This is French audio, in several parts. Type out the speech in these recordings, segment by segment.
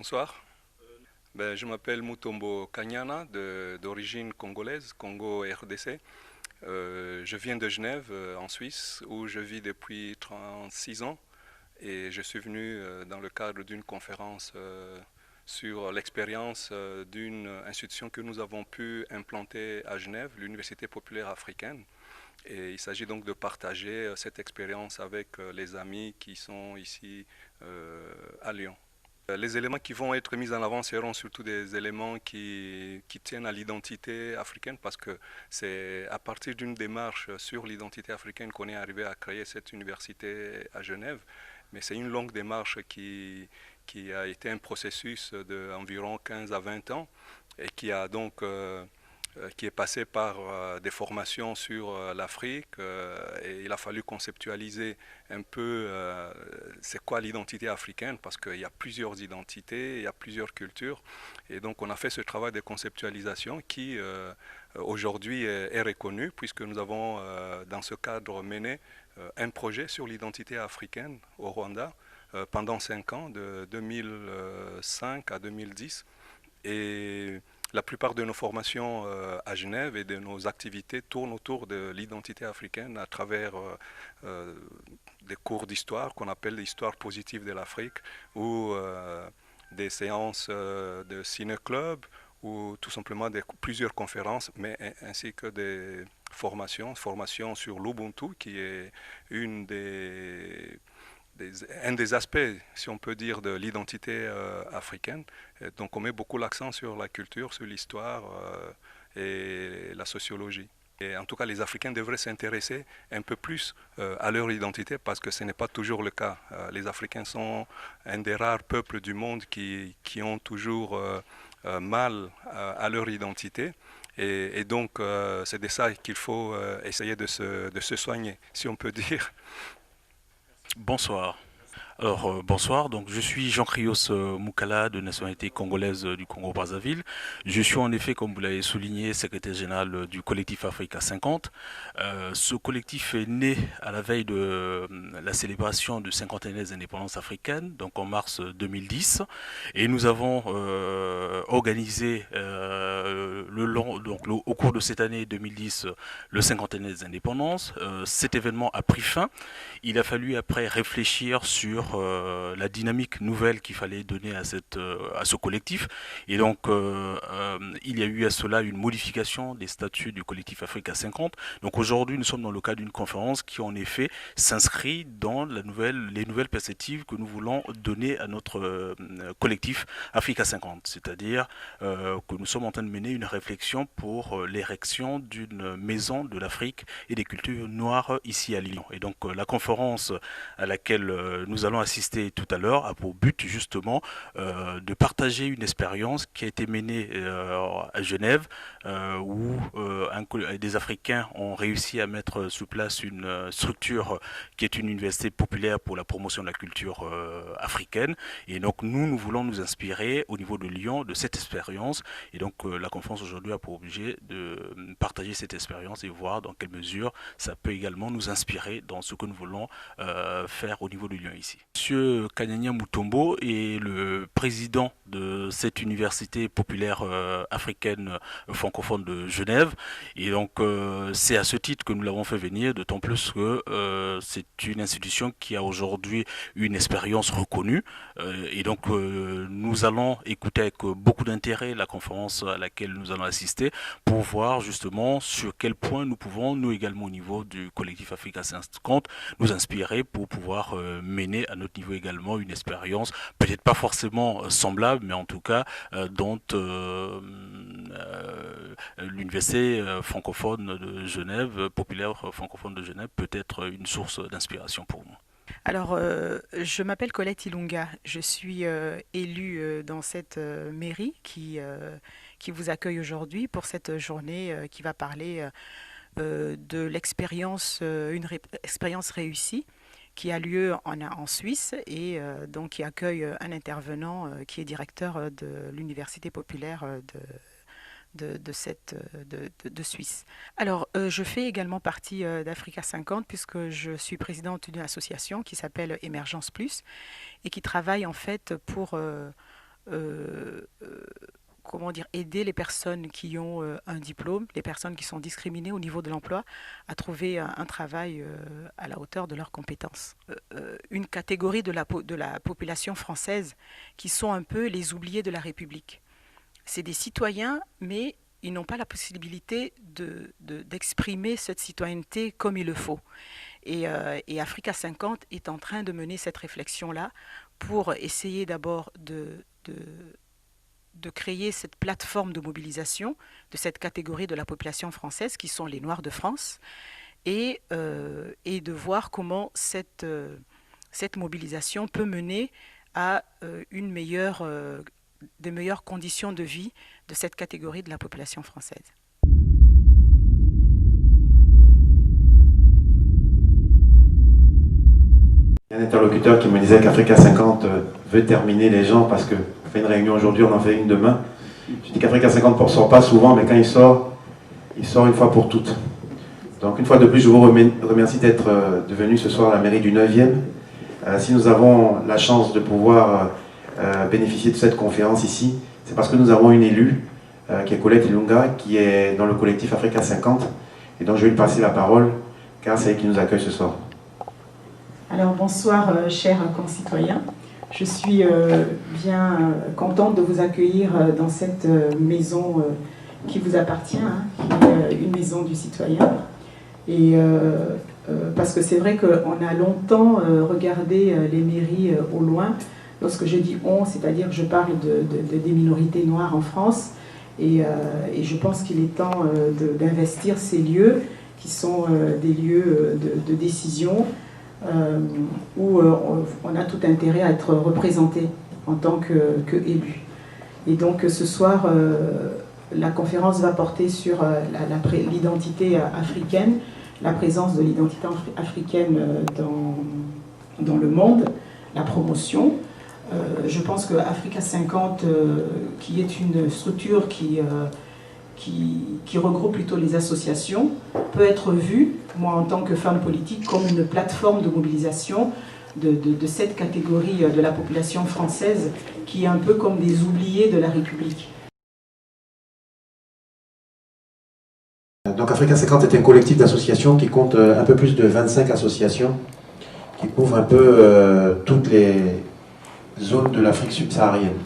Bonsoir. Je m'appelle Mutombo Kanyana, d'origine congolaise, Congo-RDC. Je viens de Genève, en Suisse, où je vis depuis 36 ans. Et je suis venu dans le cadre d'une conférence sur l'expérience d'une institution que nous avons pu implanter à Genève, l'Université populaire africaine. Et il s'agit donc de partager cette expérience avec les amis qui sont ici à Lyon. Les éléments qui vont être mis en avant seront surtout des éléments qui tiennent à l'identité africaine parce que c'est à partir d'une démarche sur l'identité africaine qu'on est arrivé à créer cette université à Genève. Mais c'est une longue démarche qui a été un processus d'environ 15 à 20 ans et qui a donc qui est passé par des formations sur l'Afrique et il a fallu conceptualiser un peu c'est quoi l'identité africaine parce qu'il y a plusieurs identités, il y a plusieurs cultures et donc on a fait ce travail de conceptualisation qui aujourd'hui est reconnu puisque nous avons dans ce cadre mené un projet sur l'identité africaine au Rwanda pendant 5 ans, de 2005 à 2010 et la plupart de nos formations à Genève et de nos activités tournent autour de l'identité africaine à travers des cours d'histoire qu'on appelle l'histoire positive de l'Afrique ou des séances de ciné-club ou tout simplement plusieurs conférences, mais ainsi que des formations sur l'Ubuntu qui est une un des aspects, si on peut dire, de l'identité africaine. Et donc on met beaucoup l'accent sur la culture, sur l'histoire et la sociologie. Et en tout cas, les Africains devraient s'intéresser un peu plus à leur identité parce que ce n'est pas toujours le cas. Les Africains sont un des rares peuples du monde qui ont toujours mal à leur identité. Et donc, c'est de ça qu'il faut essayer de se soigner, si on peut dire. Bonsoir. Bonsoir, donc je suis Jean Krios Moukala de nationalité congolaise du Congo-Brazzaville. Je suis en effet, comme vous l'avez souligné, secrétaire général du collectif Africa 50. Ce collectif est né à la veille de la célébration du 50e des indépendances africaines, donc en mars 2010. Et nous avons organisé au cours de cette année 2010 le 50e des indépendances. Cet événement a pris fin. Il a fallu après réfléchir sur la dynamique nouvelle qu'il fallait donner à ce collectif. Et donc, il y a eu à cela une modification des statuts du collectif Africa 50. Donc aujourd'hui, nous sommes dans le cadre d'une conférence qui, en effet, s'inscrit dans les nouvelles perspectives que nous voulons donner à notre collectif Africa 50. C'est-à-dire que nous sommes en train de mener une réflexion pour l'érection d'une maison de l'Afrique et des cultures noires ici à Lyon. Et donc, la conférence à laquelle nous allons assister tout à l'heure a pour but justement de partager une expérience qui a été menée à Genève où des Africains ont réussi à mettre sous place une structure qui est une université populaire pour la promotion de la culture africaine. Et donc nous voulons nous inspirer au niveau de Lyon de cette expérience. Et donc la conférence aujourd'hui a pour objet de partager cette expérience et voir dans quelle mesure ça peut également nous inspirer dans ce que nous voulons faire au niveau de Lyon ici. Monsieur Kanyanya Mutombo est le président de cette université populaire africaine francophone de Genève. Et donc c'est à ce titre que nous l'avons fait venir, d'autant plus que c'est une institution qui a aujourd'hui une expérience reconnue. Et donc nous allons écouter avec beaucoup d'intérêt la conférence à laquelle nous allons assister pour voir justement sur quel point nous pouvons, nous également au niveau du collectif Africa 50, nous inspirer pour pouvoir mener à notre niveau également une expérience, peut-être pas forcément semblable, mais en tout cas dont l'université francophone de Genève, populaire francophone de Genève, peut être une source d'inspiration pour nous. Alors, je m'appelle Colette Ilunga. Je suis élue dans cette mairie qui vous accueille aujourd'hui pour cette journée qui va parler de l'expérience, expérience réussie qui a lieu en Suisse et donc qui accueille un intervenant qui est directeur de l'Université populaire de Suisse. Alors, je fais également partie d'Africa 50 puisque je suis présidente d'une association qui s'appelle Émergence Plus et qui travaille en fait pour euh, euh, comment dire, aider les personnes qui ont un diplôme, les personnes qui sont discriminées au niveau de l'emploi, à trouver un travail à la hauteur de leurs compétences. Une catégorie de la population française qui sont un peu les oubliés de la République. C'est des citoyens, mais ils n'ont pas la possibilité d'exprimer cette citoyenneté comme il le faut. Et Africa 50 est en train de mener cette réflexion-là pour essayer d'abord de créer cette plateforme de mobilisation de cette catégorie de la population française qui sont les Noirs de France et de voir comment cette mobilisation peut mener à des meilleures conditions de vie de cette catégorie de la population française. Il y a un interlocuteur qui me disait qu'Africa 50 veut terminer les gens parce qu'on fait une réunion aujourd'hui, on en fait une demain. Je dis qu'Africa 50 ne sort pas souvent, mais quand il sort une fois pour toutes. Donc une fois de plus, je vous remercie d'être venu ce soir à la mairie du 9e. Si nous avons la chance de pouvoir bénéficier de cette conférence ici, c'est parce que nous avons une élue, qui est Colette Ilunga, qui est dans le collectif Africa 50. Et donc je vais lui passer la parole, car c'est elle qui nous accueille ce soir. Alors bonsoir chers concitoyens, je suis bien contente de vous accueillir dans cette maison qui vous appartient, qui est une maison du citoyen. Et parce que c'est vrai qu'on a longtemps regardé les mairies au loin. Lorsque je dis on, c'est-à-dire que je parle des minorités noires en France. Et je pense qu'il est temps d'investir ces lieux qui sont des lieux de décision où on a tout intérêt à être représenté en tant qu'élu. Et donc ce soir, la conférence va porter sur l'identité africaine, la présence de l'identité africaine dans le monde, la promotion. Je pense que Africa 50, qui est une structure qui regroupe plutôt les associations, peut être vue, moi en tant que femme politique, comme une plateforme de mobilisation de cette catégorie de la population française qui est un peu comme des oubliés de la République. Donc Africa 50 est un collectif d'associations qui compte un peu plus de 25 associations qui couvrent un peu toutes les zones de l'Afrique subsaharienne.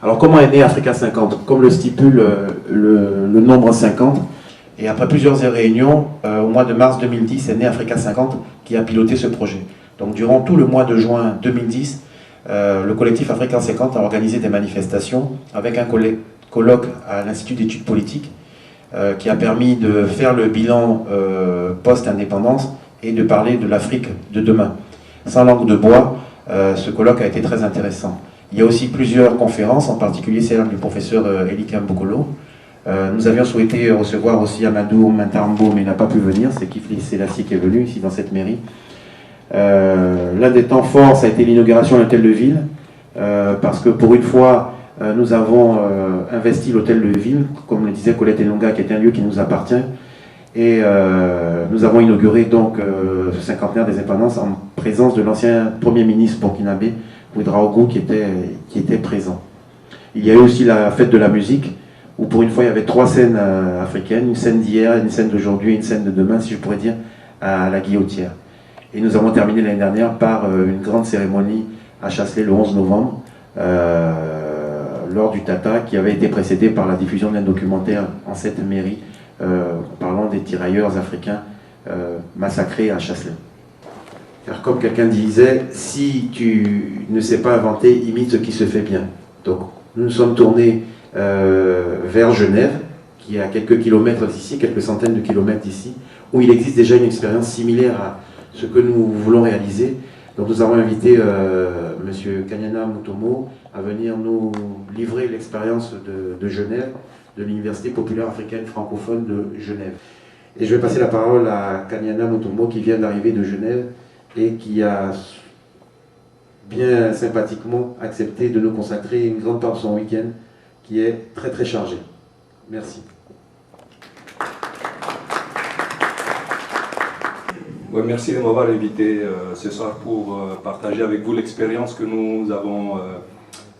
Alors comment est né Africa 50? Comme le stipule le nombre 50, et après plusieurs réunions, au mois de mars 2010 est né Africa 50 qui a piloté ce projet. Donc durant tout le mois de juin 2010, le collectif Africa 50 a organisé des manifestations avec un colloque à l'Institut d'études politiques qui a permis de faire le bilan post-indépendance et de parler de l'Afrique de demain. Sans langue de bois, ce colloque a été très intéressant. Il y a aussi plusieurs conférences, en particulier celle du professeur Elika Mbokolo. Nous avions souhaité recevoir aussi Amadou Mantarambo, mais il n'a pas pu venir. C'est Kifli Selassie qui est venu ici dans cette mairie. L'un des temps forts, ça a été l'inauguration de l'hôtel de ville, parce que pour une fois, nous avons investi l'hôtel de ville, comme le disait Colette Ilunga, qui est un lieu qui nous appartient. Et nous avons inauguré donc ce cinquantenaire des indépendances en présence de l'ancien Premier ministre burkinabé, Ouédraogo, qui était présent. Il y a eu aussi la fête de la musique, où pour une fois il y avait 3 scènes africaines, une scène d'hier, une scène d'aujourd'hui et une scène de demain, si je pourrais dire, à la Guillotière. Et nous avons terminé l'année dernière par une grande cérémonie à Chasselet le 11 novembre, lors du Tata, qui avait été précédée par la diffusion d'un documentaire en cette mairie, parlant des tirailleurs africains massacrés à Chasselet. Car comme quelqu'un disait, si tu ne sais pas inventer, imite ce qui se fait bien. Donc nous nous sommes tournés vers Genève, qui est à quelques kilomètres d'ici, quelques centaines de kilomètres d'ici, où il existe déjà une expérience similaire à ce que nous voulons réaliser. Donc nous avons invité M. Kanyana Mutombo à venir nous livrer l'expérience de Genève, de l'Université populaire africaine francophone de Genève. Et je vais passer la parole à Kanyana Mutombo qui vient d'arriver de Genève et qui a bien sympathiquement accepté de nous consacrer une grande part de son week-end qui est très très chargé. Merci. Ouais, merci de m'avoir invité ce soir pour partager avec vous l'expérience que nous avons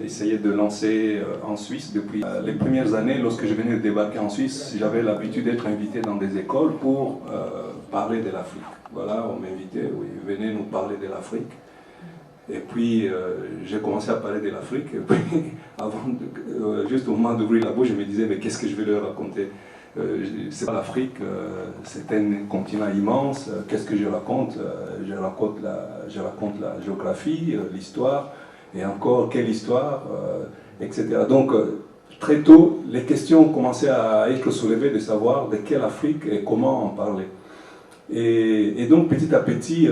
essayé de lancer en Suisse depuis les premières années. Lorsque je venais de débarquer en Suisse, j'avais l'habitude d'être invité dans des écoles pour parler de l'Afrique. Voilà, on m'invitait, oui, venez nous parler de l'Afrique. Et puis, j'ai commencé à parler de l'Afrique. Et puis, juste au moment d'ouvrir la bouche, je me disais, mais qu'est-ce que je vais leur raconter? C'est pas l'Afrique, c'est un continent immense. Qu'est-ce que je raconte? Je raconte la géographie, l'histoire, et encore quelle histoire, etc. Donc, très tôt, les questions commençaient à être soulevées de savoir de quelle Afrique et comment en parler. Et donc, petit à petit,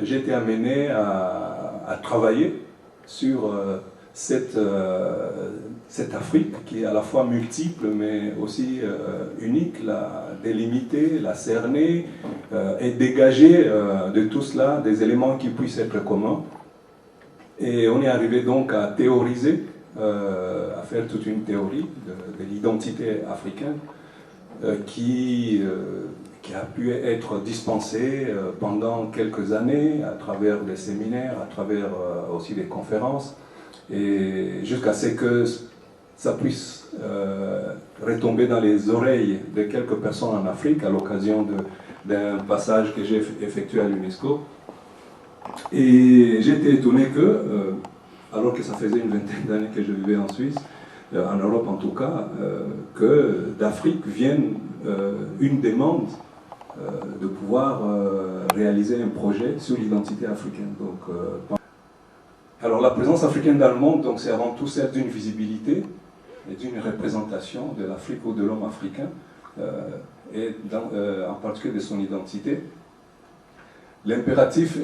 j'ai été amené à travailler sur cette Afrique qui est à la fois multiple mais aussi unique, la délimiter, la cerner et dégager de tout cela des éléments qui puissent être communs. Et on est arrivé donc à théoriser, à faire toute une théorie de l'identité africaine qui a pu être dispensée pendant quelques années à travers des séminaires, à travers aussi des conférences, et jusqu'à ce que ça puisse retomber dans les oreilles de quelques personnes en Afrique à l'occasion d'un passage que j'ai effectué à l'UNESCO. Et j'étais étonné que, alors que ça faisait une vingtaine d'années que je vivais en Suisse, en Europe en tout cas, que d'Afrique vienne une demande de pouvoir réaliser un projet sur l'identité africaine. Donc, alors la présence africaine dans le monde, c'est avant tout celle d'une visibilité et d'une représentation de l'Afrique ou de l'homme africain, et en particulier de son identité. L'impératif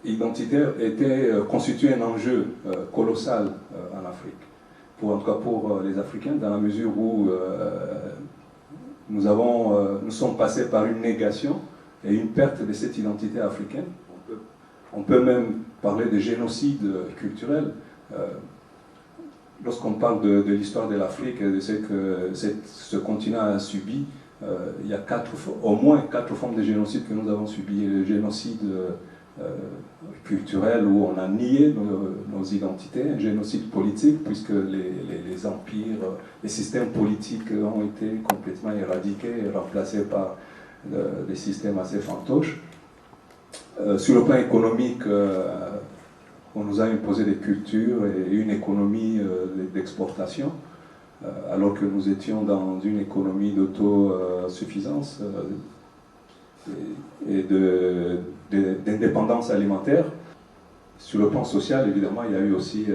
identitaire était constitué un enjeu colossal en Afrique, en tout cas pour les Africains, dans la mesure où nous sommes passés par une négation et une perte de cette identité africaine. On peut même parler de génocide culturel. Lorsqu'on parle de l'histoire de l'Afrique, de ce que ce continent a subi, il y a au moins 4 formes de génocide que nous avons subi. Le génocide culturel où on a nié nos identités, un génocide politique puisque les empires, les systèmes politiques ont été complètement éradiqués et remplacés par des systèmes assez fantoches. Sur le plan économique, on nous a imposé des cultures et une économie d'exportation, alors que nous étions dans une économie d'autosuffisance et d'indépendance alimentaire. Sur le plan social, évidemment, il y a eu aussi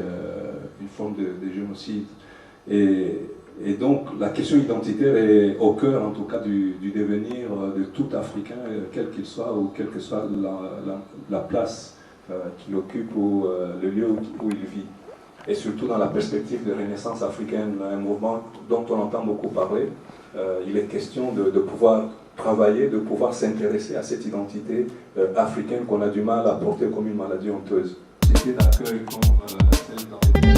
une forme de génocide. Et donc, la question identitaire est au cœur, en tout cas, du devenir de tout Africain, quel qu'il soit, ou quelle que soit la place qu'il occupe ou le lieu où il vit. Et surtout dans la perspective de renaissance africaine, un mouvement dont on entend beaucoup parler, il est question de pouvoir travailler, de pouvoir s'intéresser à cette identité africaine qu'on a du mal à porter comme une maladie honteuse. C'était d'accueil comme celle dans les